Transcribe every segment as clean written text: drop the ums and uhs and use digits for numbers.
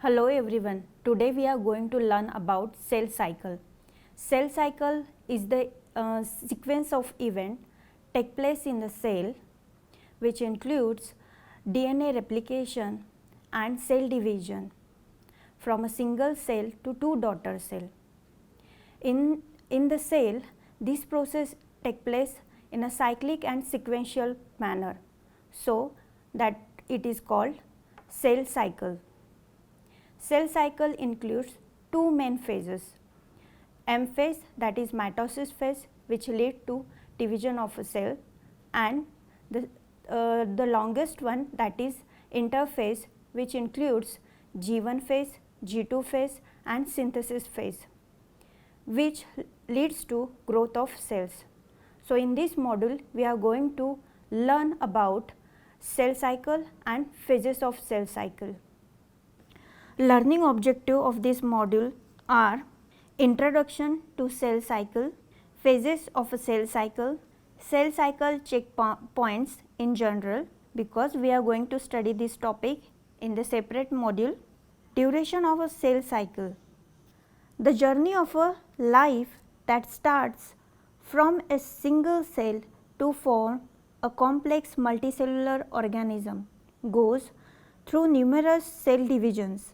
Hello everyone. Today we are going to learn about cell cycle. Cell cycle is the sequence of event take place in the cell which includes DNA replication and cell division from a single cell to two daughter cell. In the cell, this process take place in a cyclic and sequential manner, so that it is called cell cycle. Cell cycle includes two main phases, M phase, that is mitosis phase, which lead to division of a cell, and the longest one, that is interphase, which includes G1 phase, G2 phase and synthesis phase, which leads to growth of cells. So, in this module we are going to learn about cell cycle and phases of cell cycle. Learning objective of this module are introduction to cell cycle, phases of a cell cycle checkpoints in general, because we are going to study this topic in the separate module. Duration of a cell cycle, the journey of a life that starts from a single cell to form a complex multicellular organism goes through numerous cell divisions.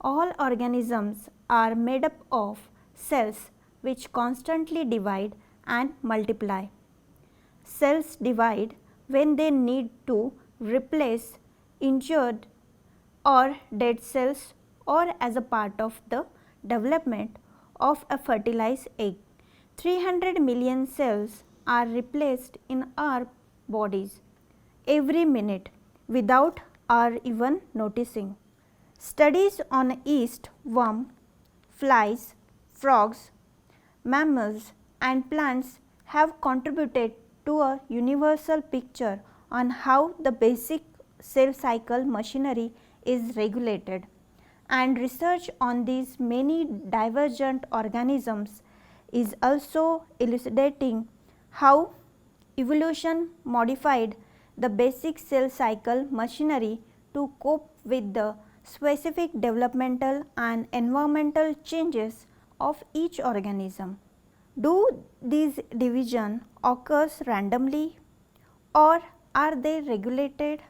All organisms are made up of cells which constantly divide and multiply. Cells divide when they need to replace injured or dead cells or as a part of the development of a fertilized egg. 300 million cells are replaced in our bodies every minute without our even noticing. Studies on yeast, worm, flies, frogs, mammals and plants have contributed to a universal picture on how the basic cell cycle machinery is regulated, and research on these many divergent organisms is also elucidating how evolution modified the basic cell cycle machinery to cope with the specific developmental and environmental changes of each organism. Do these division occurs randomly or are they regulated?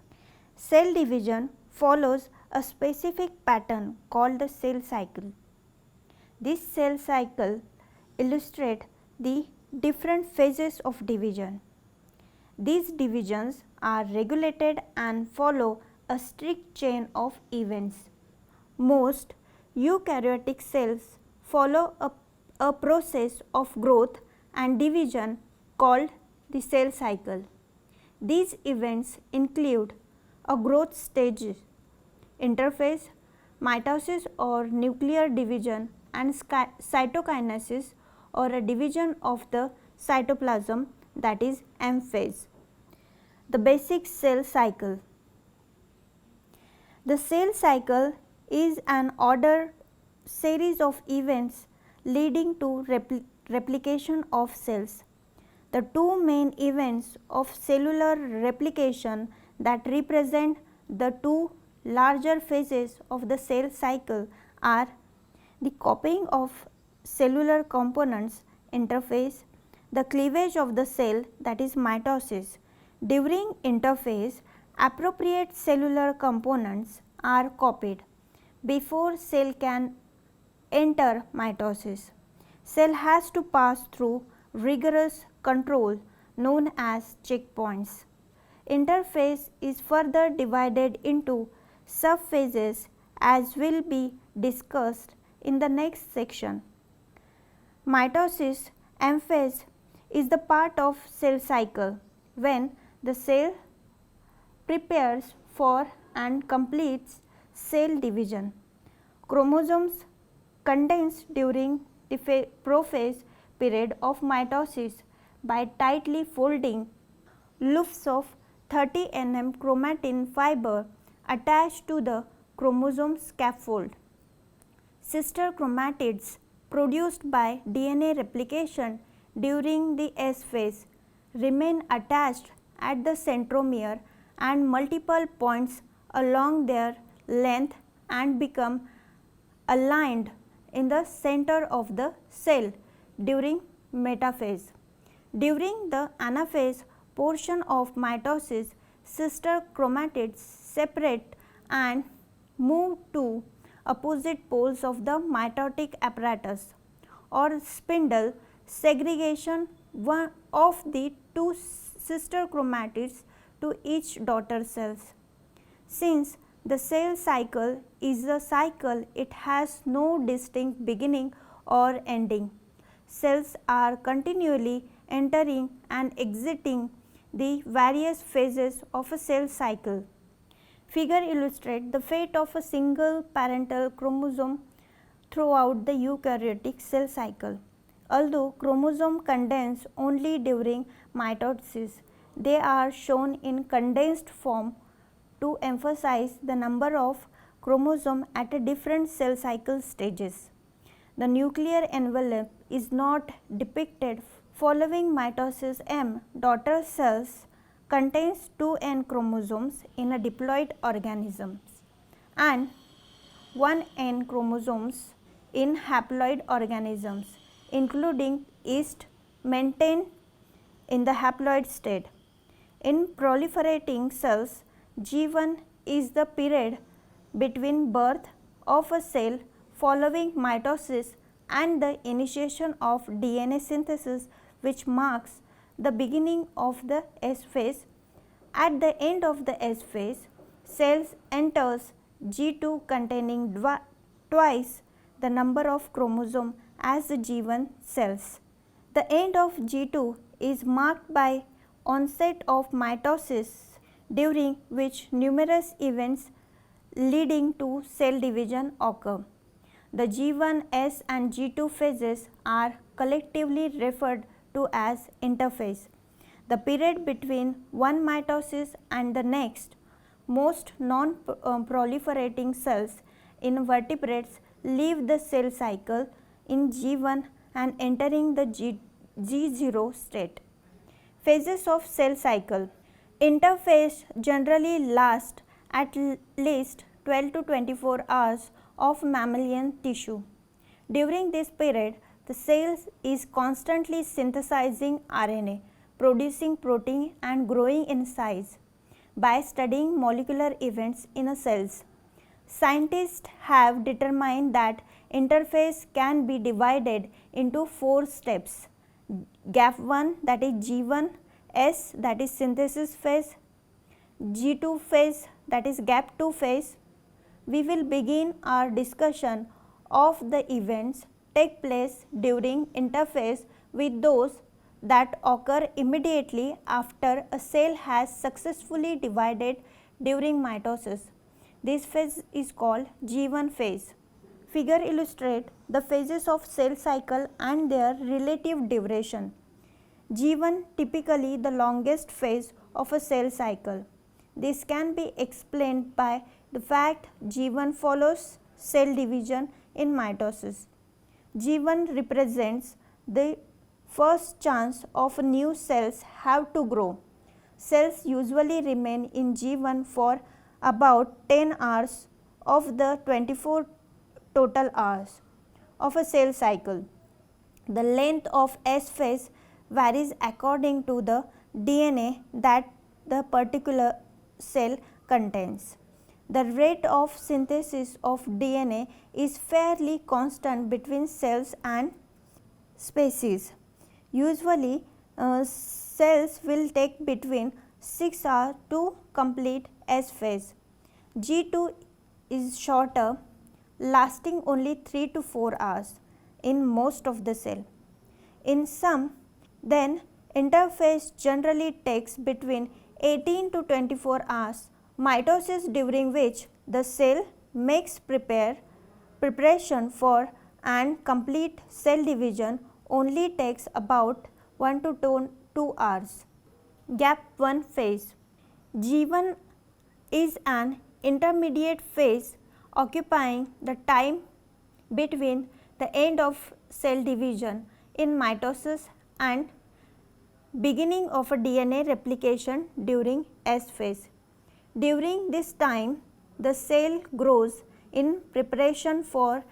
Cell division follows a specific pattern called the cell cycle. This cell cycle illustrates the different phases of division. These divisions are regulated and follow a strict chain of events. Most eukaryotic cells follow a process of growth and division called the cell cycle. These events include a growth stage, interphase, mitosis or nuclear division, and cytokinesis or a division of the cytoplasm, that is M phase. The basic cell cycle. The cell cycle is an ordered series of events leading to replication of cells. The two main events of cellular replication that represent the two larger phases of the cell cycle are the copying of cellular components, interphase, the cleavage of the cell, that is mitosis. During interphase, appropriate cellular components are copied before cell can enter mitosis. Cell has to pass through rigorous control known as checkpoints. Interphase is further divided into subphases as will be discussed in the next section. Mitosis, M phase, is the part of cell cycle when the cell prepares for and completes cell division. Chromosomes condensed during the prophase period of mitosis by tightly folding loops of 30 nm chromatin fiber attached to the chromosome scaffold. Sister chromatids produced by DNA replication during the S phase remain attached at the centromere and multiple points along their length and become aligned in the center of the cell during metaphase. During the anaphase portion of mitosis, sister chromatids separate and move to opposite poles of the mitotic apparatus or spindle. Segregation of the two sister chromatids to each daughter cells. Since the cell cycle is a cycle, it has no distinct beginning or ending. Cells are continually entering and exiting the various phases of a cell cycle. Figure illustrates the fate of a single parental chromosome throughout the eukaryotic cell cycle. Although chromosomes condense only during mitosis, they are shown in condensed form to emphasize the number of chromosomes at a different cell cycle stages. The nuclear envelope is not depicted. Following mitosis M, daughter cells contains 2n chromosomes in a diploid organisms and 1n chromosomes in haploid organisms, including yeast maintained in the haploid state. In proliferating cells, G1 is the period between birth of a cell following mitosis and the initiation of DNA synthesis, which marks the beginning of the S phase. At the end of the S phase, cells enters G2 containing twice the number of chromosomes as the G1 cells. The end of G2 is marked by onset of mitosis, during which numerous events leading to cell division occur. The G1, S and G2 phases are collectively referred to as interphase. The period between one mitosis and the next. Most non-proliferating cells in vertebrates leave the cell cycle in G1 and entering the G0 state. Phases of cell cycle. Interphase generally lasts at least 12 to 24 hours of mammalian tissue. During this period, the cell is constantly synthesizing RNA, producing protein and growing in size. By studying molecular events in a cells, scientists have determined that interphase can be divided into 4 steps: GAP1, that is G1, S, that is synthesis phase, G2 phase, that is GAP2 phase. We will begin our discussion of the events take place during interphase with those that occur immediately after a cell has successfully divided during mitosis. This phase is called G1 phase. Figure illustrates the phases of cell cycle and their relative duration. G1 typically the longest phase of a cell cycle. This can be explained by the fact G1 follows cell division in mitosis. G1 represents the first chance of new cells have to grow. Cells usually remain in G1 for about 10 hours of the 24 total hours of a cell cycle. The length of S phase varies according to the DNA that the particular cell contains. The rate of synthesis of DNA is fairly constant between cells and species. Usually, cells will take between 6 hours to complete S phase. G2 is shorter, lasting only 3 to 4 hours in most of the cell. In some, then interphase generally takes between 18 to 24 hours. Mitosis, during which the cell makes preparation for and complete cell division, only takes about 1 to 2 hours. GAP1 phase. G1 is an intermediate phase occupying the time between the end of cell division in mitosis and beginning of a DNA replication during S phase. During this time, the cell grows in preparation for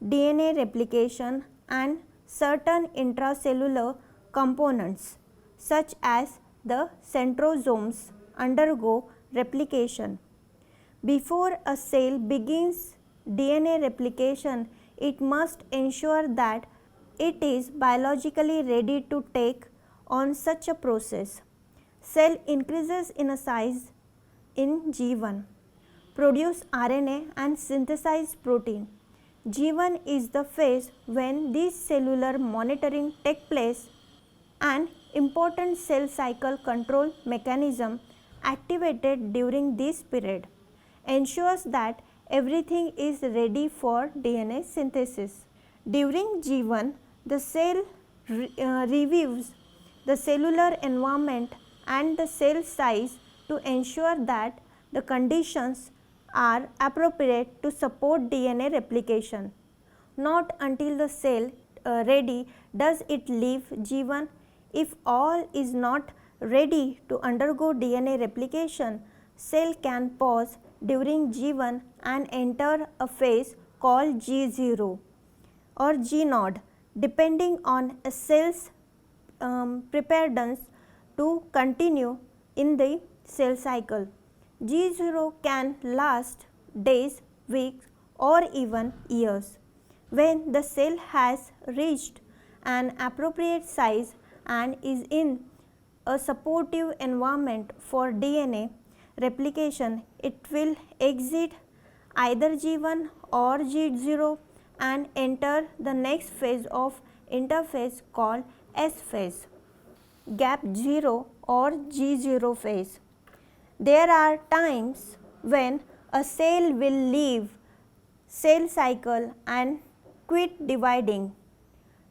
DNA replication, and certain intracellular components such as the centrosomes undergo replication. Before a cell begins DNA replication, it must ensure that it is biologically ready to take on such a process. Cell increases in a size in G1, produce RNA and synthesize protein. G1 is the phase when this cellular monitoring takes place. An important cell cycle control mechanism activated during this period ensures that everything is ready for DNA synthesis. During G1, the cell reviews the cellular environment and the cell size to ensure that the conditions are appropriate to support DNA replication. Not until the cell ready does it leave G1. If all is not ready to undergo DNA replication, cell can pause during G1 and enter a phase called G0 or G0 depending on a cell's preparedness to continue in the cell cycle. G0 can last days, weeks or even years. When the cell has reached an appropriate size and is in a supportive environment for DNA replication, it will exit either G1 or G0 and enter the next phase of interphase called S phase. Gap 0 or G0 phase. There are times when a cell will leave cell cycle and quit dividing.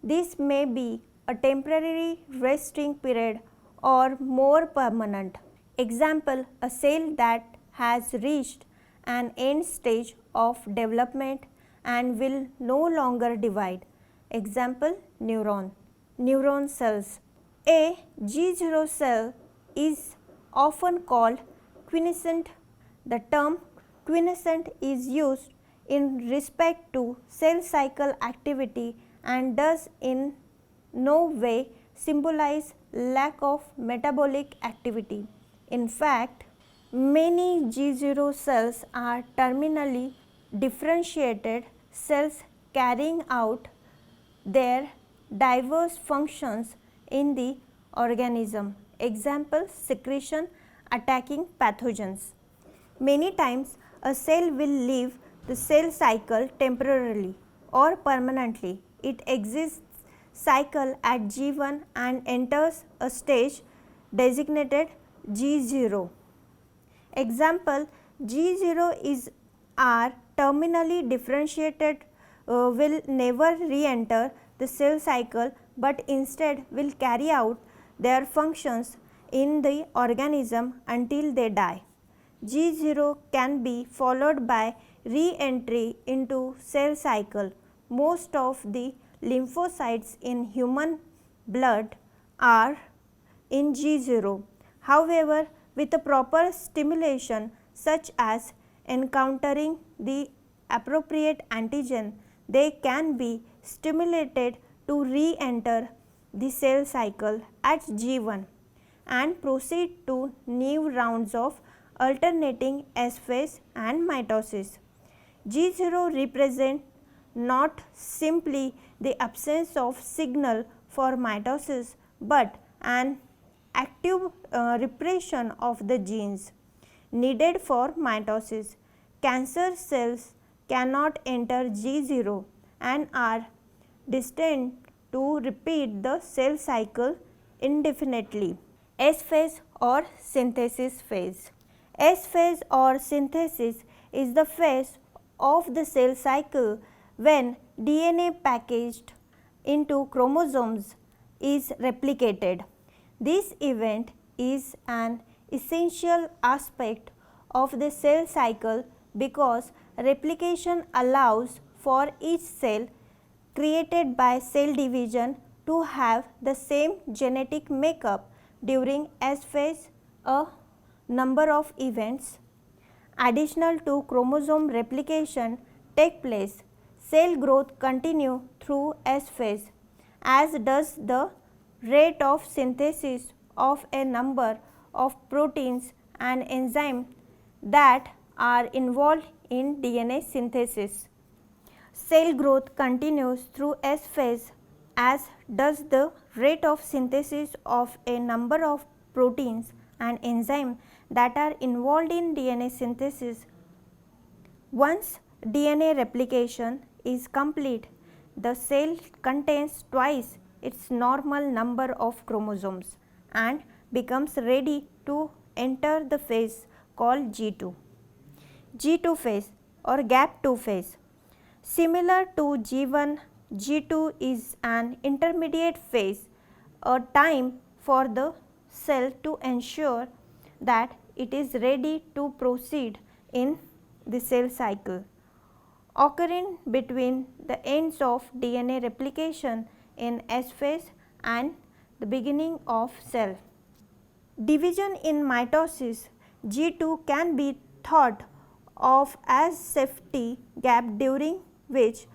This may be a temporary resting period or more permanent. Example, a cell that has reached an end stage of development and will no longer divide. Example, neuron cells. A G0 cell is often called quiescent. The term quiescent is used in respect to cell cycle activity and does in no way symbolize lack of metabolic activity. In fact, many G0 cells are terminally differentiated cells carrying out their diverse functions in the organism. Example, secretion, attacking pathogens. Many times a cell will leave the cell cycle temporarily or permanently. It exits cycle at G1 and enters a stage designated G0. Example, G0 is are terminally differentiated will never re-enter the cell cycle but instead will carry out their functions in the organism until they die. G0 can be followed by re-entry into cell cycle. Most of the lymphocytes in human blood are in G0. However, with a proper stimulation such as encountering the appropriate antigen, they can be stimulated to re-enter the cell cycle at G1 and proceed to new rounds of alternating S phase and mitosis. G0 represents not simply the absence of signal for mitosis but an active repression of the genes needed for mitosis. Cancer cells cannot enter G0 and are destined to repeat the cell cycle indefinitely. S phase or synthesis phase. S phase or synthesis is the phase of the cell cycle when DNA packaged into chromosomes is replicated. This event is an essential aspect of the cell cycle because replication allows for each cell created by cell division to have the same genetic makeup. During S phase, a number of events additional to chromosome replication take place. Cell growth continue through S phase, as does the rate of synthesis of a number of proteins and enzymes that are involved in DNA synthesis. Cell growth continues through S phase, as does the rate of synthesis of a number of proteins and enzymes that are involved in DNA synthesis. Once DNA replication is complete, the cell contains twice its normal number of chromosomes and becomes ready to enter the phase called G2. G2 phase or gap 2 phase. Similar to G1, G2 is an intermediate phase, a time for the cell to ensure that it is ready to proceed in the cell cycle, occurring between the ends of DNA replication in S phase and the beginning of cell division. In mitosis, G2 can be thought of as safety gap during which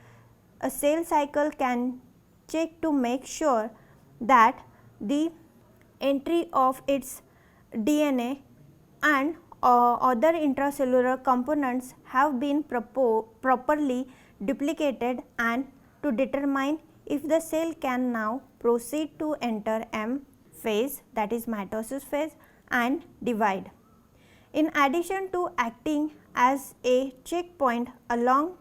a cell cycle can check to make sure that the entry of its DNA and other intracellular components have been properly duplicated, and to determine if the cell can now proceed to enter M phase, that is mitosis phase, and divide. In addition to acting as a checkpoint along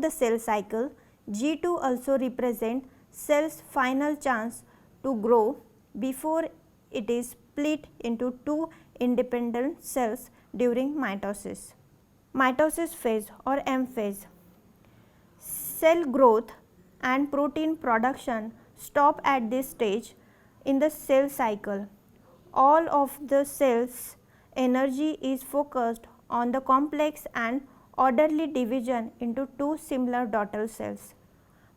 the cell cycle, G2 also represents cell's final chance to grow before it is split into two independent cells during mitosis. Mitosis phase or M phase. Cell growth and protein production stop at this stage in the cell cycle. All of the cell's energy is focused on the complex and orderly division into two similar daughter cells.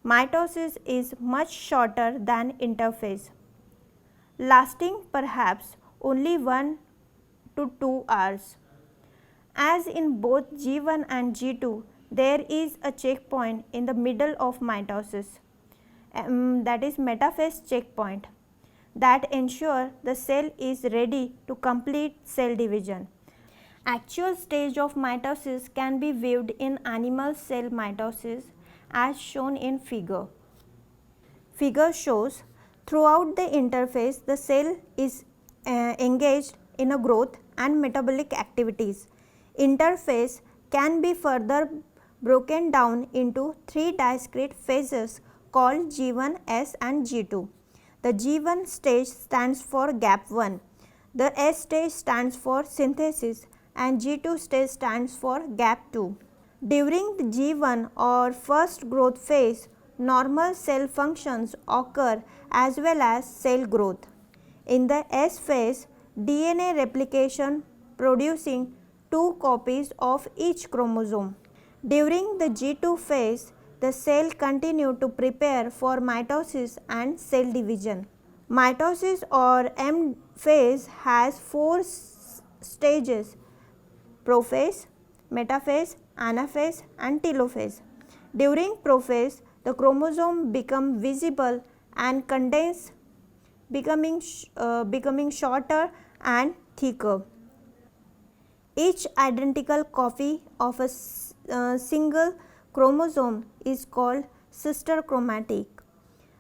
Mitosis is much shorter than interphase, lasting perhaps only 1 to 2 hours. As in both G1 and G2, there is a checkpoint in the middle of mitosis, that is metaphase checkpoint, that ensure the cell is ready to complete cell division. Actual stage of mitosis can be viewed in animal cell mitosis as shown in figure. Figure shows throughout the interphase the cell is engaged in a growth and metabolic activities. Interphase can be further broken down into three discrete phases called G1, S and G2. The G1 stage stands for gap 1, the S stage stands for synthesis, and G2 stage stands for gap 2. During the G1 or first growth phase, normal cell functions occur as well as cell growth. In the S phase, DNA replication producing two copies of each chromosome. During the G2 phase, the cell continue to prepare for mitosis and cell division. Mitosis or M phase has four stages: prophase, metaphase, anaphase and telophase. During prophase, the chromosome become visible and condense, becoming shorter and thicker. Each identical copy of a single chromosome is called sister chromatic.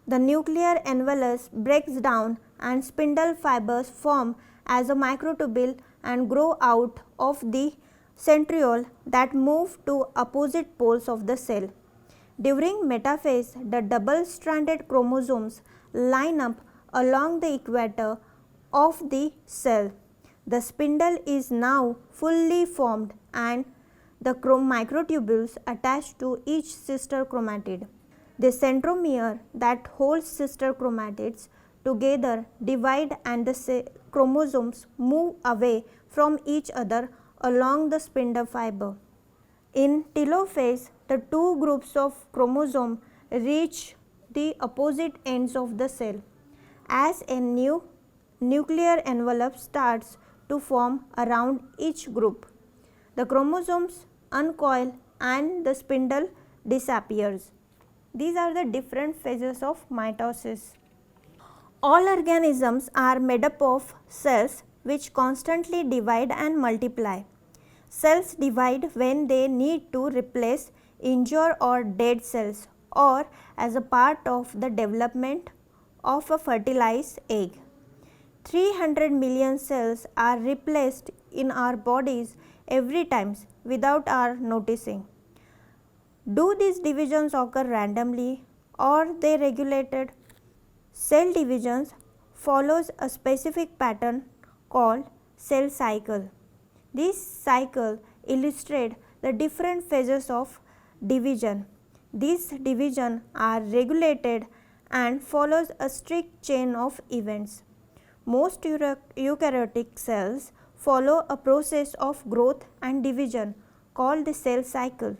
The nuclear envelope breaks down and spindle fibers form as a microtubule and grow out of the centriole that move to opposite poles of the cell. During metaphase, the double-stranded chromosomes line up along the equator of the cell. The spindle is now fully formed and the microtubules attached to each sister chromatid. The centromere that holds sister chromatids together divide and the chromosomes move away from each other along the spindle fiber. In telophase, the two groups of chromosomes reach the opposite ends of the cell. As a new nuclear envelope starts to form around each group, the chromosomes uncoil and the spindle disappears. These are the different phases of mitosis. All organisms are made up of cells which constantly divide and multiply. Cells divide when they need to replace injured or dead cells or as a part of the development of a fertilized egg. 300 million cells are replaced in our bodies every time without our noticing. Do these divisions occur randomly or they regulated? Cell divisions follows a specific pattern called cell cycle. This cycle illustrates the different phases of division. These divisions are regulated and follows a strict chain of events. Most eukaryotic cells follow a process of growth and division called the cell cycle.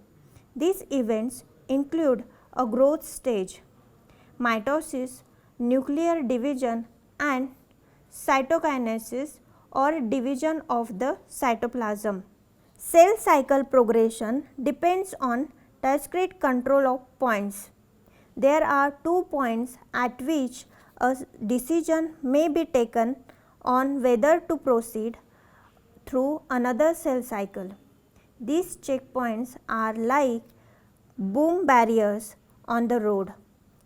These events include a growth stage, mitosis, nuclear division and cytokinesis or division of the cytoplasm. Cell cycle progression depends on discrete control of points. There are 2 points at which a decision may be taken on whether to proceed through another cell cycle. These checkpoints are like boom barriers on the road.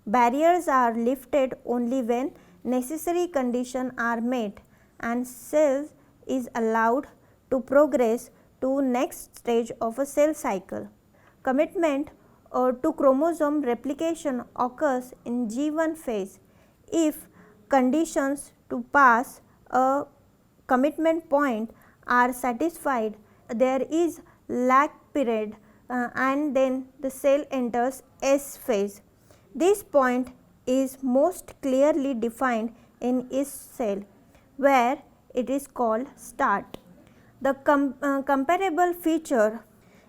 Barriers are lifted only when necessary conditions are met and cells is allowed to progress to next stage of a cell cycle. Commitment to chromosome replication occurs in G1 phase. If conditions to pass a commitment point are satisfied, there is lag period and then the cell enters S phase. This point is most clearly defined in each cell where it is called start. The comparable feature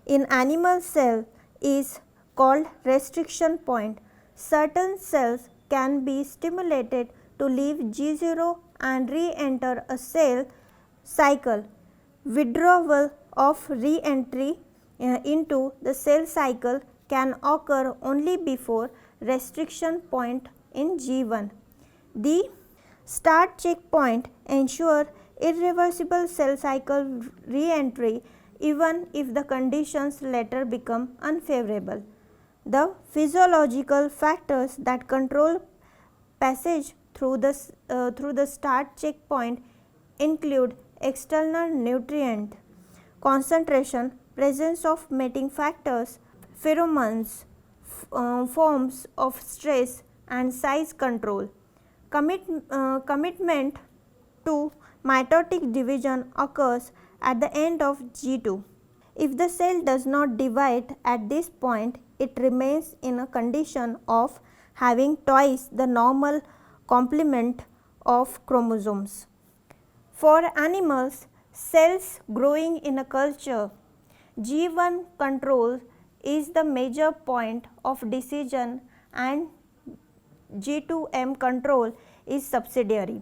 in animal cell is called restriction point. Certain cells can be stimulated to leave G0 and re-enter a cell cycle. Withdrawal of re-entry into the cell cycle can occur only before restriction point in G1. The start checkpoint ensure irreversible cell cycle re-entry even if the conditions later become unfavorable. The physiological factors that control passage through the start checkpoint include external nutrient concentration, presence of mating factors, pheromones, forms of stress and size control. Commitment to mitotic division occurs at the end of G2. If the cell does not divide at this point, it remains in a condition of having twice the normal complement of chromosomes. For animals, cells growing in a culture, G1 control is the major point of decision and G2M control is subsidiary.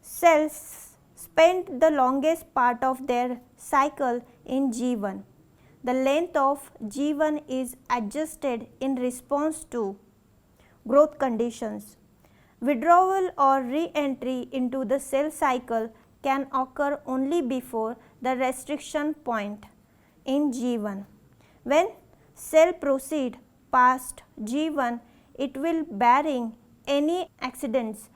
Cells spend the longest part of their cycle in G1. The length of G1 is adjusted in response to growth conditions. Withdrawal or re-entry into the cell cycle can occur only before the restriction point in G1. When cell proceed past G1, it will barring any accidents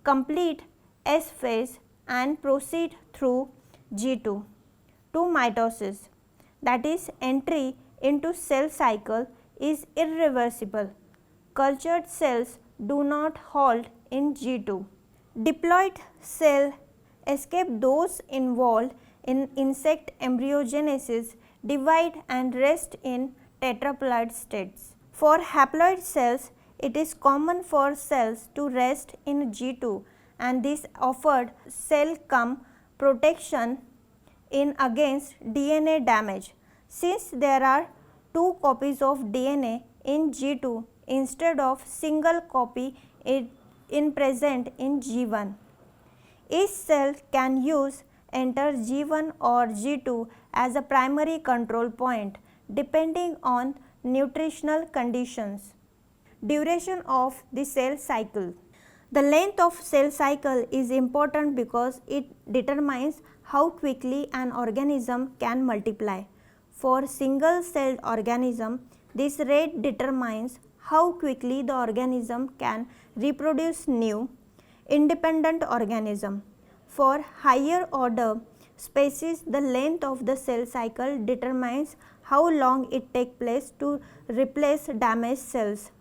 complete S phase and proceed through G2 to mitosis, that is entry into cell cycle is irreversible. Cultured cells do not halt in G2. Diploid cell escape those involved in insect embryogenesis, divide and rest in tetraploid states. For haploid cells, it is common for cells to rest in G2 and this offered cell protection in against DNA damage. Since there are 2 copies of DNA in G2 instead of single copy in present in G1. Each cell can use enter G1 or G2 as a primary control point depending on nutritional conditions. Duration of the cell cycle. The length of cell cycle is important because it determines how quickly an organism can multiply. For single-celled organism, this rate determines how quickly the organism can reproduce new, independent organism. For higher order species, the length of the cell cycle determines how long it takes place to replace damaged cells.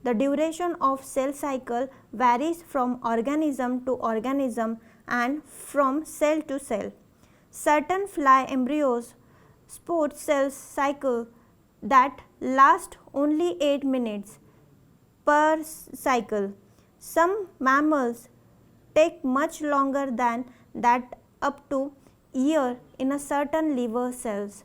The duration of cell cycle varies from organism to organism and from cell to cell. Certain fly embryos sport cell cycle that last only 8 minutes per cycle. Some mammals take much longer than that, up to year in a certain liver cells.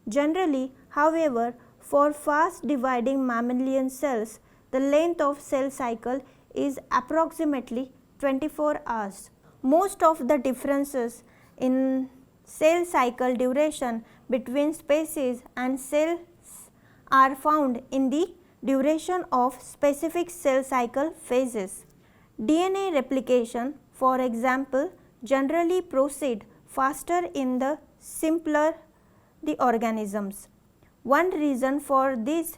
Generally, however, for fast dividing mammalian cells, the length of cell cycle is approximately 24 hours. Most of the differences in cell cycle duration between species and cells are found in the duration of specific cell cycle phases. DNA replication, for example, generally proceed faster in the simpler the organisms. One reason for this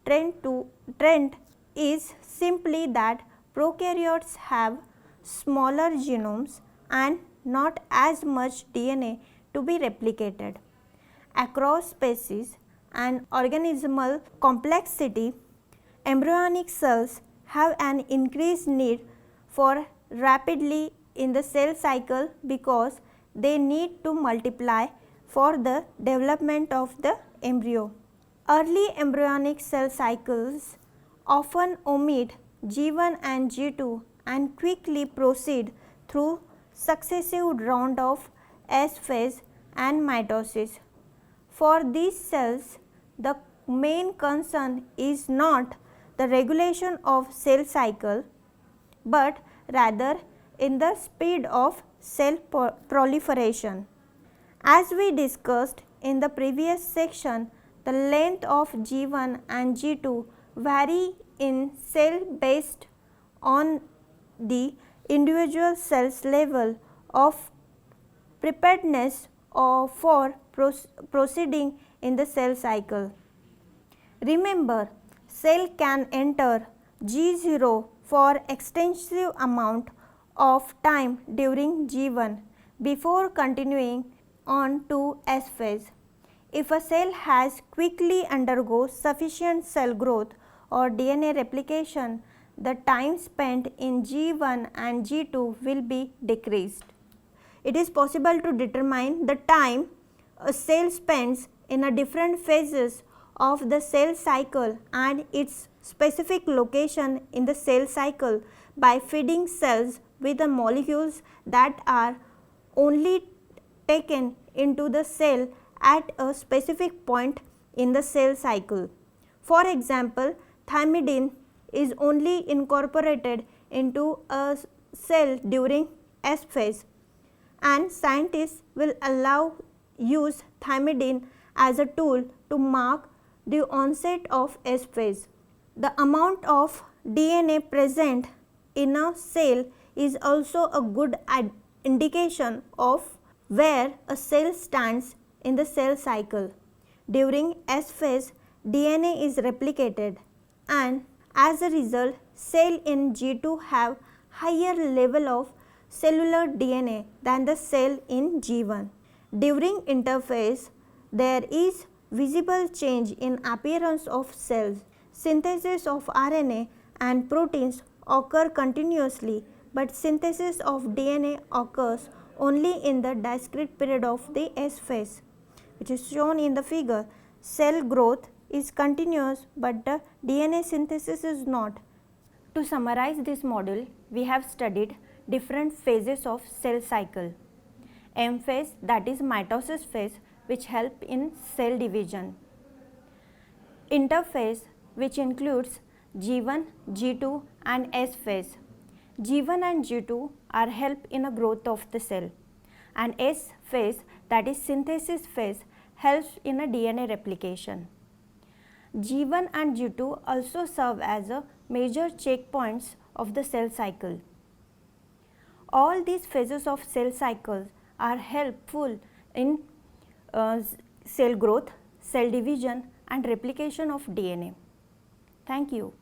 trend is simply that prokaryotes have smaller genomes and not as much DNA to be replicated. Across species and organismal complexity, embryonic cells have an increased need for rapidly in the cell cycle because they need to multiply for the development of the embryo. Early embryonic cell cycles often omit G1 and G2 and quickly proceed through successive round of S phase and mitosis. For these cells, the main concern is not the regulation of cell cycle, but rather in the speed of cell proliferation. As we discussed in the previous section, the length of G1 and G2 vary in cell based on the individual cell's level of preparedness for proceeding in the cell cycle. Remember, cell can enter G0 for extensive amount of time during G1 before continuing on to S phase. If a cell has quickly undergo sufficient cell growth or DNA replication, the time spent in G1 and G2 will be decreased. It is possible to determine the time a cell spends in a different phases of the cell cycle and its specific location in the cell cycle by feeding cells with the molecules that are only taken into the cell at a specific point in the cell cycle. For example, thymidine is only incorporated into a cell during S phase, and scientists will use thymidine as a tool to mark the onset of S phase. The amount of DNA present in a cell is also a good indication of where a cell stands in the cell cycle. During S phase, DNA is replicated, and as a result, cell in G2 have higher level of cellular DNA than the cell in G1. During interphase, there is visible change in appearance of cells. Synthesis of RNA and proteins occur continuously, but synthesis of DNA occurs only in the discrete period of the S phase, which is shown in the figure. Cell growth is continuous, but the DNA synthesis is not. To summarize this module, we have studied different phases of cell cycle. M phase, that is mitosis phase, which help in cell division. Interphase, which includes G1, G2 and S phase. G1 and G2 are help in a growth of the cell, and S phase, that is synthesis phase, helps in a DNA replication. G1 and G2 also serve as a major checkpoints of the cell cycle. All these phases of cell cycles are helpful in cell growth, cell division and replication of DNA. Thank you.